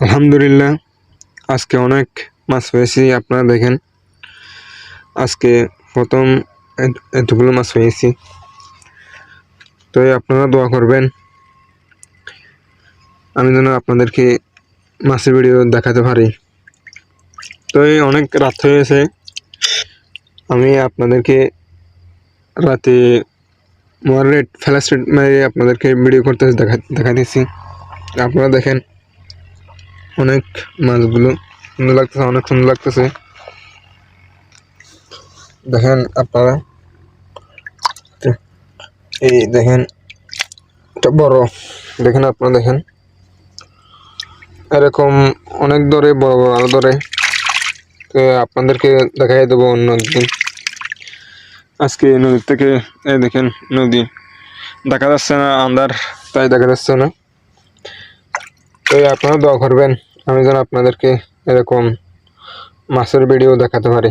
আলহামদুলিল্লাহ, আজকে অনেক মাছ পেয়েছি। আপনারা দেখেন, আজকে প্রথম এতগুলো মাছ পেয়েছি। তো আপনারা দোয়া করবেন আমি যেন আপনাদেরকে মাছের ভিডিও দেখাতে পারি। তো অনেক রাত হয়েছে, আমি আপনাদেরকে রাতে মডারেট ফ্ল্যাশ লাইট মেরে আপনাদেরকে ভিডিও করতে দেখাতেছি। আপনারা দেখেন, অনেক মাছগুলো সুন্দর লাগতেছে, অনেক সুন্দর লাগতেছে। দেখেন আপনারা, এই দেখেন, এটা বড়। দেখেন আপনারা, দেখেন এরকম অনেক ধরে, বড় বড় আরো ধরে। আপনাদেরকে দেখাই দেবো অন্য একদিন। আজকে নদীর থেকে এই দেখেন, নদী দেখা যাচ্ছে না, আন্ধার, তাই দেখা যাচ্ছে না। তো আপনারা দোয়া করবেন আমি যেন আপনাদেরকে এরকম মাছের ভিডিও দেখাতে পারি।